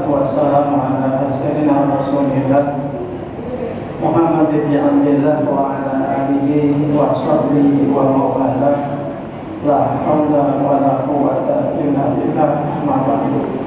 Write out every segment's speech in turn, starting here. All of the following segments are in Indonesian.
wassalamu ala sayyidina Rasulillah Muhammad bin Abdillah wa ala alihi wa sahbihi wa mawala. La haula wa la quwwata illa billah. Amma ba'du.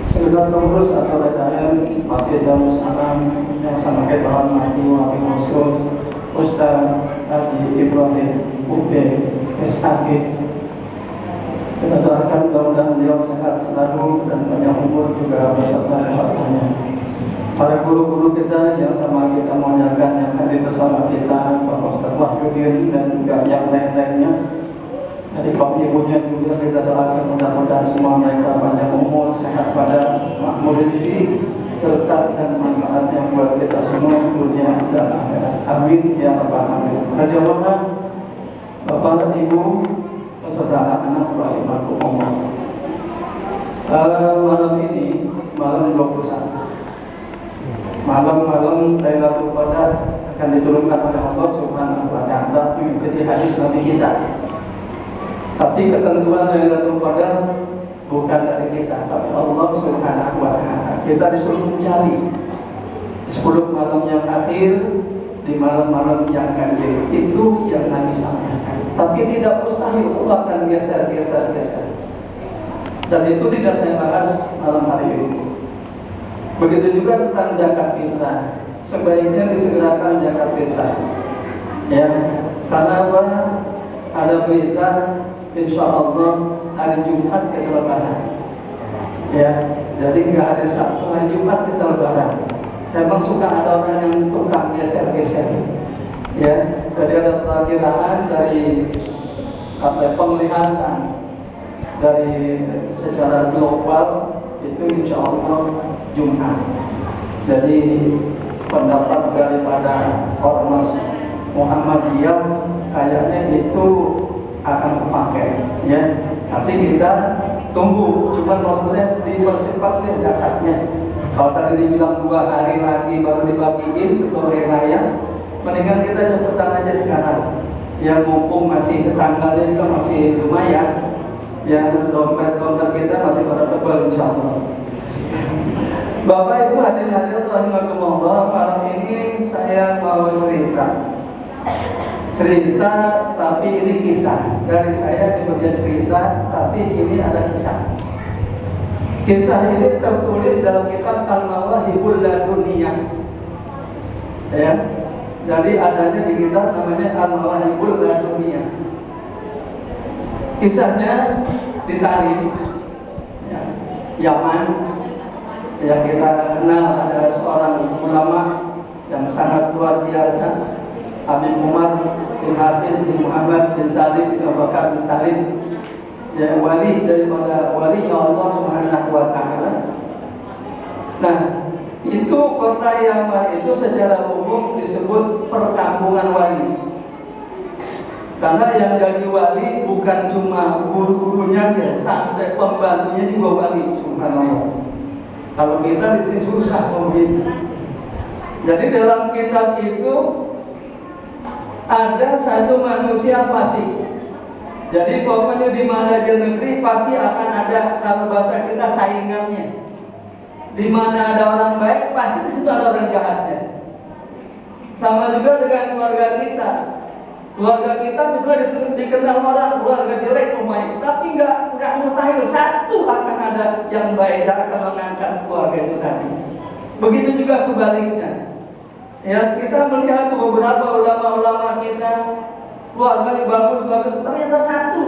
Segenap pengurus atau redayan Masjid Darussalam yang sama kita hormati wa khusus Ustaz Haji Ibrahim UB SAG. Kita doakan mudah-mudahan beliau sehat selalu dan panjang umur juga beserta keluarganya. Para guru-guru kita yang sama kita muliakan yang hadir bersama kita, Bapak Ustaz Wahyudin dan juga yang lain-lainnya. Dari kaum ibunya juga kita doakan mudah-mudahan semua mereka panjang umur, sehat badan, makmur rezeki, berkah dan manfaat yang buat kita semua dunia dan akhirat. Amin ya rabbal alamin. Kejauhan Bapak Ibu peserta anak rahimakumullah. Malam ini malam 21. Malam Lailatul Qadar akan diturunkan oleh Allah Subhanahu wa taala mengikuti hadis Nabi kita. Tapi ketentuan Lailatul Qadar bukan dari kita, tapi Allah Subhanahu wa taala. Kita disuruh mencari 10 malam yang akhir, di malam-malam yang ganjil. Itu yang Nabi sampaikan. Tapi tidak mustahil Allah akan geser. Dan itu tidak saya bahas malam hari ini. Begitu juga tentang zakat fitrah. Sebaiknya disegerakan zakat fitrah. Ya, karena apa? Ada berita insya Allah hari Jumat kita lebaran. Ya, jadi nggak ada Sabtu, hari Jumat kita lebaran. Memang suka ada orang yang tukang geser-geser. Ya, jadi ada perakiraan dari penglihatan dari secara global itu insya Allah Jumat. Jadi pendapat daripada Ormas Muhammadiyah kayaknya itu akan kepakai, ya. Tapi kita tunggu. Cuman maksud saya dipercepat deh zakatnya. Kalau tadi dibilang 2 hari lagi baru dibagiin setelah hari raya, mendingan kita cepetan aja sekarang. Ya mumpung masih tanggalnya juga masih lumayan. Yang dompet kita masih pada tebal insya Allah. Bapak Ibu hadirin rahimakumullah, malam ini saya mau cerita, tapi ini kisah. Dari saya nyebutnya cerita, tapi ini ada kisah. Kisah ini tertulis dalam kitab Al-Mawahibul Laduniyah. Ya, jadi adanya di kitab namanya Al-Mawahibul Laduniyah. Kisahnya di Tarim, ya, Yaman. Yang kita kenal adalah seorang ulama yang sangat luar biasa, Habib Umar bin Hafiz bin Muhammad bin Salim bin Abu Bakar bin Salim, ya, wali daripada wali Allah Subhanahu wa taala. Nah, itu kota Yaman itu secara umum disebut perkampungan wali. Karena yang jadi wali bukan cuma guru-gurunya aja, sampai pembantunya juga wali, subhanallah. Kalau kita di sini susah begitu. Jadi dalam kitab itu ada satu manusia fasik. Jadi pokoknya di mana di negeri pasti akan ada, kalau bahasa kita, saingannya. Di mana ada orang baik pasti di situ ada orang jahatnya. Sama juga dengan keluarga kita. Keluarga kita misalnya dikenal orang keluarga jelek umpamanya, tapi nggak mustahil satu akan ada yang baik yang akan mengangkat keluarga itu tadi. Begitu juga sebaliknya. Ya, kita melihat beberapa ulama-ulama kita keluarga bagus, ternyata satu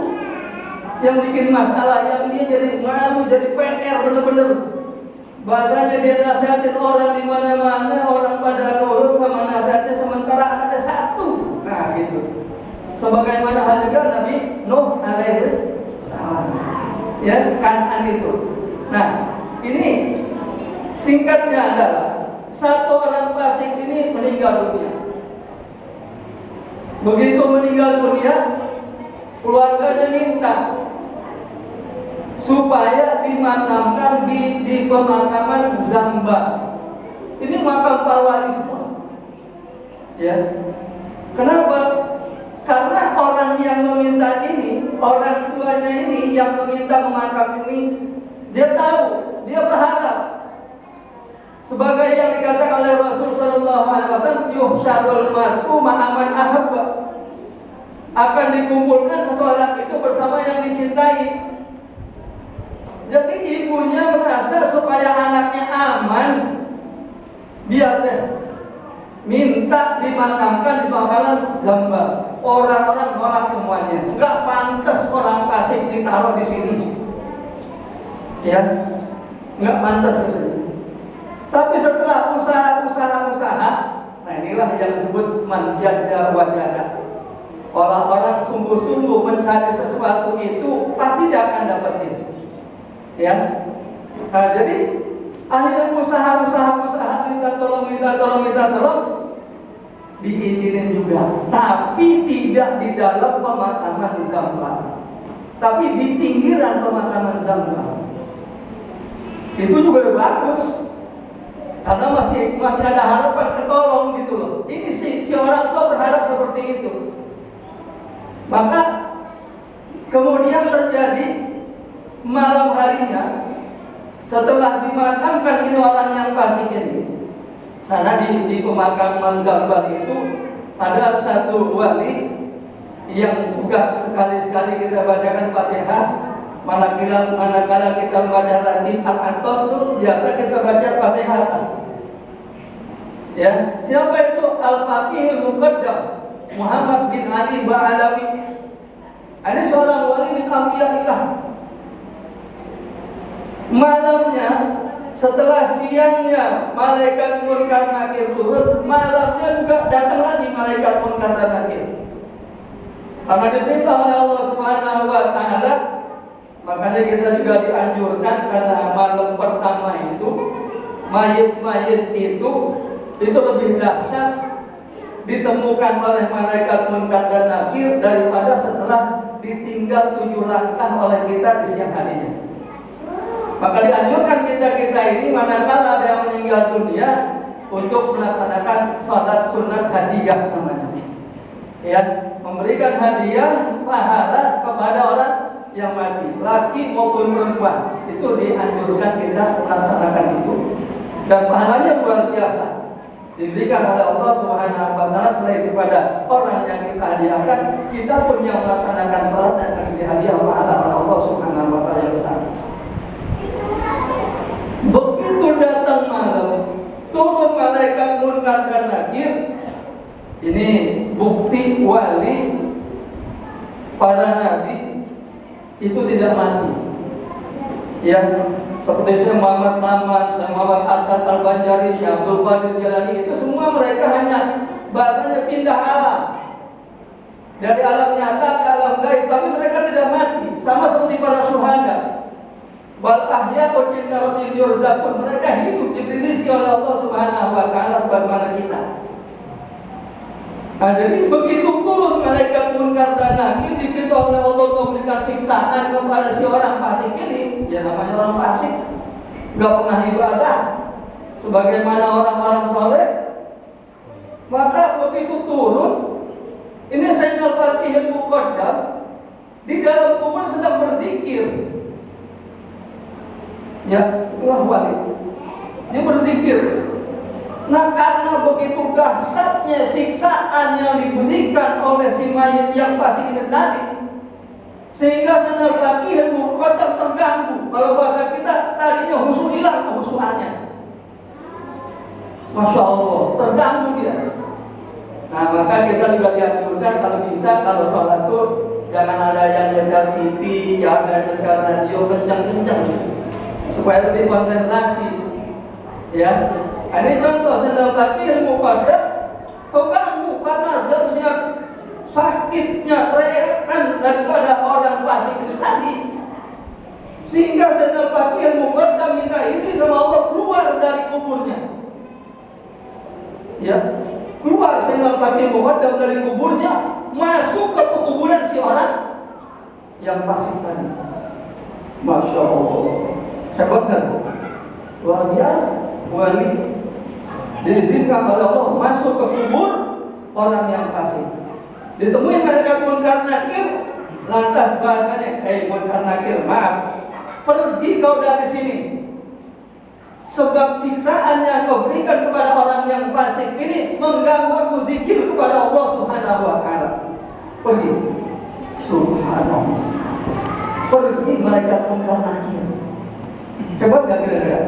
yang bikin masalah, yang dia jadi malu, jadi PR bener-bener. Bahasanya dia nasihatin orang di mana-mana, orang pada nurut sama nasihatnya, sementara ada satu. Nah, gitu. Sebagaimana hal juga Nabi Nuh alaihi salam. Ya, Kan'an itu. Nah, ini singkatnya adalah satu orang fasik ini meninggal dunia. Begitu meninggal dunia, keluarganya minta supaya dimakamkan di pemakaman Zamba. Ini makam para wali semua. Ya. Kenapa? Karena orang yang meminta ini, orang tuanya ini yang meminta memakam ini, dia tahu, dia berharap sebagai yang dikatakan oleh Rasul sallallahu alaihi wasallam, yuhsyarul mar'u ma'a man ahabba. Akan dikumpulkan seseorang itu bersama yang dicintai. Jadi ibunya merasa supaya anaknya aman, biar deh minta dimakamkan di pangkalan Zamba. Orang-orang nolak semuanya. Enggak pantas orang Pasik ditaruh di sini. Ya, enggak pantas itu. Tapi setelah usaha, nah inilah yang disebut manjada wajada. Orang-orang sungguh-sungguh mencari sesuatu itu pasti dia akan dapetin. Ya, nah, jadi akhirnya usaha minta tolong diizinin juga, tapi tidak di dalam pemakaman di Zamba, tapi di pinggiran pemakaman Zamba. Itu juga bagus, karena masih ada harapan ketolong gitu loh. Ini si orang tua berharap seperti itu. Maka kemudian terjadi malam harinya setelah dimakamkan ini orang yang Pasik ini, karena di pemakaman Zamba itu ada satu wali yang suka sekali-sekali kita bacakan Fatihah. Manakala kita membaca Latin Al-Atos itu biasa kita baca Fatihah. Ya, siapa itu? Al-Fatihul Muqaddam Muhammad bin Ali Ba'alawi. Ini seorang wali min Anbiya'illah. Malamnya setelah siangnya malaikat Munkar Nakir turun, malamnya juga datang lagi malaikat Munkar dan Nakir. Karena diperintah oleh Allah Subhanahu wa taala, makanya kita juga dianjurkan, karena malam pertama itu mayit-mayit itu lebih dahsyat ditemukan oleh malaikat Munkar dan Nakir daripada setelah ditinggal 7 langkah oleh kita di siang harinya. Maka dianjurkan kita ini manakala ada yang meninggal dunia untuk melaksanakan sholat sunat hadiah namanya. Ya, memberikan hadiah pahala kepada orang yang mati, laki maupun perempuan. Itu dianjurkan kita melaksanakan itu, dan pahalanya luar biasa. Diberikan oleh Allah Subhanahu wa taala. Selain kepada orang yang kita hadiahkan, kita pun yang melaksanakan sholat dan diberi hadiah pahala oleh Allah Subhanahu wa taala yang besar. Begitu datang malam, turun malaikat Munkar dan Nakir. Ini bukti wali para nabi itu tidak mati. Ya, seperti Syekh Muhammad Samad, Syekh Muhammad Arsyad Al-Banjari, Syekh Abdul Qadir Jalani, itu semua mereka hanya bahasanya pindah alam, dari alam nyata ke alam gaib, tapi mereka tidak mati, sama seperti para syuhada. Bal ahya'un inda rabbihim yurzaqun, mereka hidup diberi rezeki oleh Allah Subhanahu wa taala sebagaimana kita. Nah, jadi begitu turun malaikat Munkar dan Nakir, diperintah oleh Allah untuk memberikan siksaan kepada si orang Pasik ini. Ya, namanya orang Pasik nggak pernah ibadah sebagaimana orang-orang soleh. Maka begitu turun, ini Sayyidul Fatihul Muqaddam di dalam kubur sedang berzikir. Ya, itulah wali. Dia berzikir. Nah, karena begitu dahsyatnya siksaan yang diberikan oleh si mayit yang Pasik ini tadi, sehingga Sayyidul Fatihul Muqaddam terganggu. Kalau bahasa kita tadinya khusyuk, hilang kehusuannya. Masya Allah, terganggu dia. Nah, maka kita juga dianjurkan kalau bisa, kalau sholat tuh jangan ada yang nyetel TV, jangan ada nyetel radio kencang-kencang, supaya lebih konsentrasi. Ya, ini contoh Sayyidul Fatihul Muqaddam terganggu karena dari sakitnya teriakan daripada orang Pasik itu tadi, sehingga Sayyidul Fatihul Muqaddam minta izin sama Allah keluar dari kuburnya. Ya, keluar Sayyidul Fatihul Muqaddam dari kuburnya, masuk ke kuburan si orang yang Pasik tadi. Masya Allah, hebat kan? Luar biasa. Wali diizinkan oleh Allah masuk ke kubur orang yang Pasik. Ditemui malaikat Munkar Nakir, lantas bahasanya, Munkar Nakir, maaf, pergi kau dari sini. Sebab siksaan yang kau berikan kepada orang yang fasik ini mengganggu aku zikir kepada Allah Subhanahu wa Ta'ala. Pergi, subhanallah. Pergi malaikat munkar nakir. Hebat gak kira-kira?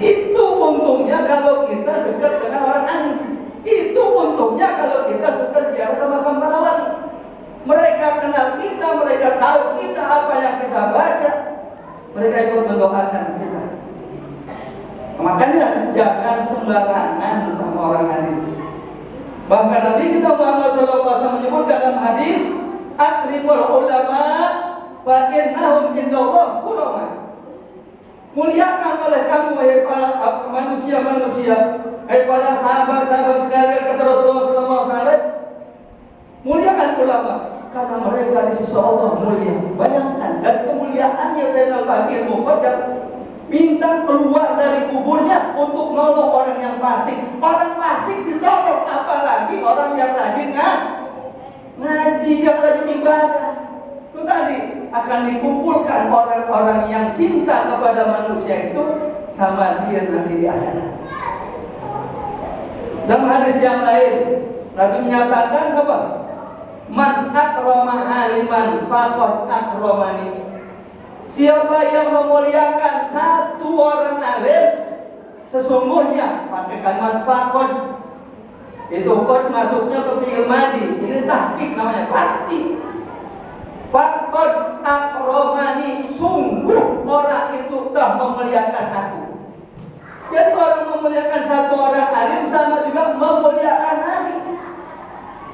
Itu untungnya kalau kita dekat dengan orang alim. Itu untungnya kalau kita suka ziarah sama para wali. Mereka kenal kita, mereka tahu kita apa yang kita baca. Mereka ikut mendoakan kita. Makanya jangan sembarangan sama orang alim. Bahkan Nabi kita Muhammad SAW menyebut dalam hadis, akrimul ulama fa innahum indallah kurama. Muliakan oleh kamu para manusia-manusia, para sahabat-sahabat sekalian, kata Rasulullah SAW. Muliakan ulama karena mereka di sisi Allah mulia. Bayangkan, dan kemuliaannya Sayyidina Al-Faqih Muqaddam minta keluar dari kuburnya untuk nolong orang yang fasik. Orang fasik ditolong, apalagi orang yang rajin ngaji, yang rajin ibadah. Itu tadi akan dikumpulkan orang-orang yang cinta kepada manusia itu sama dia nanti di akhirat. Dalam hadis yang lain, Nabi menyatakan apa? Man akrama aliman faqad akramani. Siapa yang memuliakan satu orang alim, sesungguhnya pakai kalimat faqad. Itu qad masuknya ke fi'il madi. Ini tahqiq namanya, pasti. Faqad akramani, sungguh orang itu telah memuliakan aku. Jadi orang memuliakan satu orang alim sama juga memuliakan Nabi.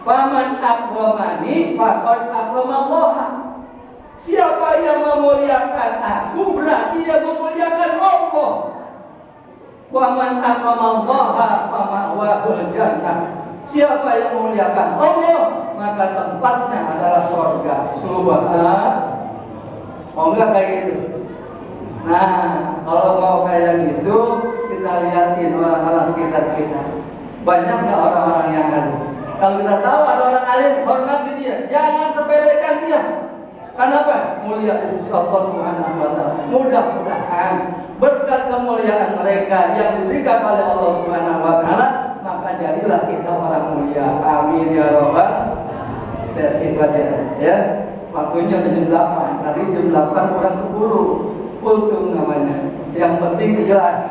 Faman akramani faqad akramallah. Siapa yang memuliakan aku berarti dia memuliakan Allah. Wa man akramallaha fama'wahul jannah. Siapa yang memuliakan Allah maka tempatnya adalah surga. Subhanallah. Mau enggak kayak gitu? Nah, kalau mau kayak gitu kita lihatin orang-orang sekitar kita. Banyak nggak orang-orang yang alim? Kalau kita tahu ada orang alim, hormati dia. Jangan sepelekan dia. Kenapa? Mulia di sisi Allah Subhanahu wa Ta'ala. Mudah-mudahan berkat kemuliaan mereka yang diberikan oleh Allah Subhanahu wa Ta'ala, maka jadilah kita orang mulia. Amin ya rabbal alamin. Segitu aja ya. Waktunya udah jam 8. Tadi jam 8 kurang 10. Kultum namanya. Yang penting jelas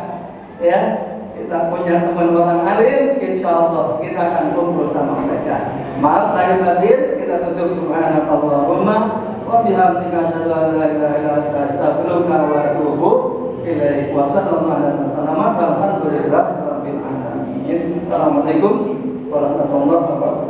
ya. Kita punya teman orang alim, insya Allah kita akan kumpul sama mereka. Maaf lahir batin, kita tutup subhanakallahumma wa bihamdika asyhadu an la ilaha illa anta astaghfiruka wa atubu ilaik. Wa sallallahu alaihi wasallam. Alhamdulillah rabbil alamin. Assalamualaikum warahmatullahi wabarakatuh.